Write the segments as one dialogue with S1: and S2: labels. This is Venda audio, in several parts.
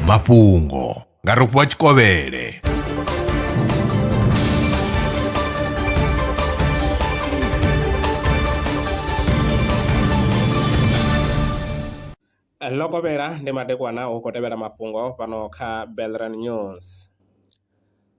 S1: mafhungo nga Rofhiwa Tshikovhele.
S2: Lokovhela ndi madekwana u khou tevhela mafhungo fhano kha Belran News.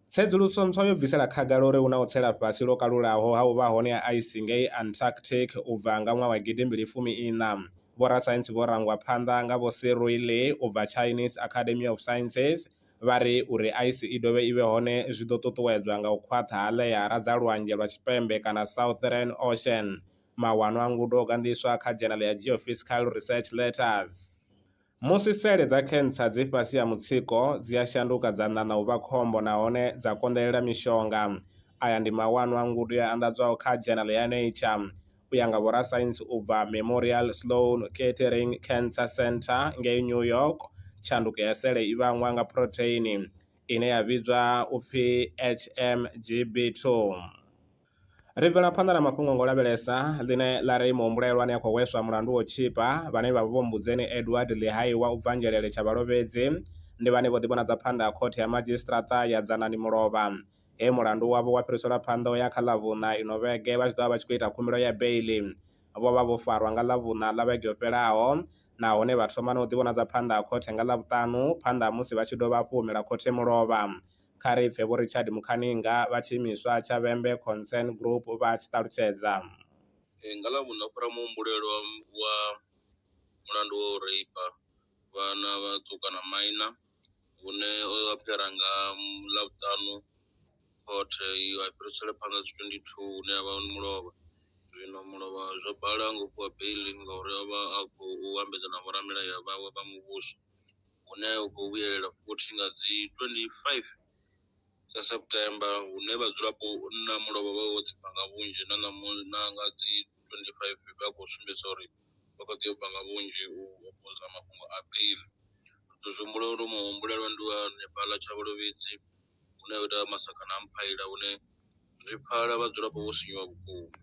S2: Tsedzuluso ntswa yo bvisela khagala uri hu na u tsela fhasi lwo kalulaho ha u vha hone ha ice ngei Antarctic u bva nga ṅwaha wa 2014. Vhorasaintsi vho rangwa phanḓa nga Vho Cyril Lee u bva Chinese Academy of Sciences vha ri uri ice i dovhe i vhe hone zwi ḓo ṱuṱuwedzwa nga u khwaṱha ha ḽeara dza lwanzhe lwa tshipembe kana Southern Ocean. Mawanwa a ngudo o gandiswa kha Journal ya Geophysical Research Letters. Musi sele dza cancer dzi fhasi ya mutsiko dzi a shanduka dza ṋaṋa u vha khombo nahone dza konḓelela mishonga. Aya ndi mawanwa a ngudo ya anḓadzwaho kha Journal ya Nature. U ya nga vhorasaintsi u bva Memorial Sloan Kettering Cancer Center ngei New York, tshanduko ya sele i vhangwa nga protein ine ya vhidzwa upfi HMGB2. Ri bvela phanḓa na mafhungo ngo lavhelesa ḽine ḽa ri muhumbulelwa ane a khou hweswa mulandu wa u tshipa vhane vha vho Mbudzeni Edward Lihaiwa u bva Ngelele tsha Vhalovhedzi ndi vhane vho ḓivhonadza phanḓa ha khothe ya madzhisiṱiraṱa ya Dzanani Mulovha. He mulandu wavho wa fhiriselwa phanḓa ya kha ḽavhuṋa ino vhege vha tshi ḓo vha vha tshi khou ita khumbelo ya beili. Vho vha vho farwa nga ḽavhuṋa ḽa vhege yo fhelaho nahone vha thoma na u ḓivhonadza phanḓa ha khothe nga ḽavhuṱanu phanḓa ha musi vha tshi dovha hafhu humela khothe Mulovha. Kha ri pfhe Vho Richard Mukhaninga vha tshiimiswa tsha Vhembe Concern Group vha tshi ṱalutshedza.
S3: Nga ḽavhuṋa u fhira muhumbulelo wa mulandu wa u reipa vhana vhaṱuka na maina hune o apfhera nga ḽavhuṱanu khothe i fhirisela phanḓa dzi 22 hune ya vha Mulovha. Zwino Mulovha zwo bala nga u fhiwa beili ngauri o vha a khou ambedzana na vhoramilayo vhawe vha muvhuso hune u khou vhuyelela futhi nga dzi 25 sa September hune vhadzulapo na Mulovha vha vho ḓi bva nga vhunzhi na nga dzi 25 vha khou sumbedza uri vha khou ḓi bva nga vhunzhi u opoza mafhungo a beili. Zwi humbula uri muhumbulelwa ndi wa hanefhaḽa tsha Vhalovhedzi hune ho ita masakha na mphaila hune zwi pfhala vhadzulapo vho sinyuwa vhukuma.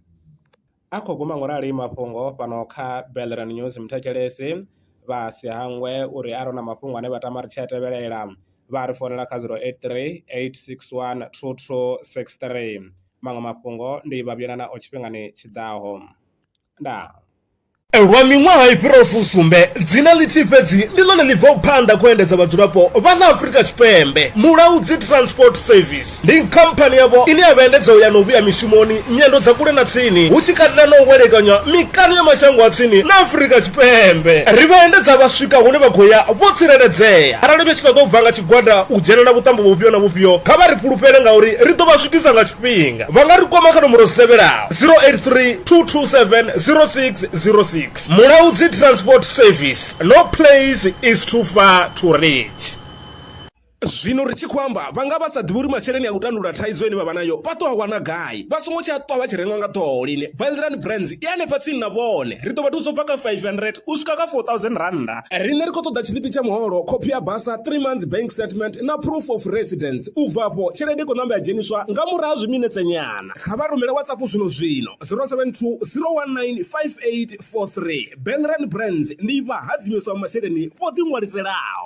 S2: A khou guma ngorali mafhungo fhano kha Belran News muthetshelesi vha si hangwe uri a na mafhungo ane vha tama ri tshi a tevhelela vha ri fonela kha 083 861 2263. Maṅwe mafhungo ndi vhavhelana o tshifhingani tshiḓaho. Ndaa.
S4: Lwa miṅwaha i fhiraho fusumbe dzina ḽithihi fhedzi ndi ḽone ḽi bvaho phanḓa khou endedza vhadzulapo vha ḽa Afrika Tshipembe. Mulaudzi Transport Service ndi khamphani yavho ine ya vhaendedza u ya na u vhuya mishumoni nyendo dza kule na tsini hu tshi katela na u welekanya mikano ya mashango a tsini na Afrika Tshipembe. Ri vhaendedza vha swika hune vha khou ya vho tsireledzea. Arali vha tshi ṱoḓa u bva nga tshigwada u dzhenelela vhuṱambo vhufhio na vhufhio kha vha ri fhulufhele ngauri ri ḓo vha swikisa nga tshifhinga. Vha nga ri kwama kha nomboro dzi tevhelaho 083 227 0606. Mulaudzi Transport Service, no place is too far to reach. Zwino ri tshi khou amba vhanga vha sa ḓivhi uri masheleni a u tandulula thaidzo ine vha vha nayo vha ṱo a wana gai vha songo tsha ṱwa vha tshi renga nga ṱhoho lini. Belran Brands i hanefha tsini na vhone ri ḓo vha thusa u bva kha 500 u swika kha 4000 randa. Riṋe ri khou ṱoḓa tshiḽipi tsha muholo, khophi ya basa, 3 months bank statement na proof of residence. U bvapo tshelede i khou ṋamba ya dzheniswa nga murahu ha zwiminetse nyana. Kha vha rumele WhatsApp zwino 072 019 5843. Belran Brands ndi vha hadzimiswa masheleni vho ḓi ṅwaliselaho.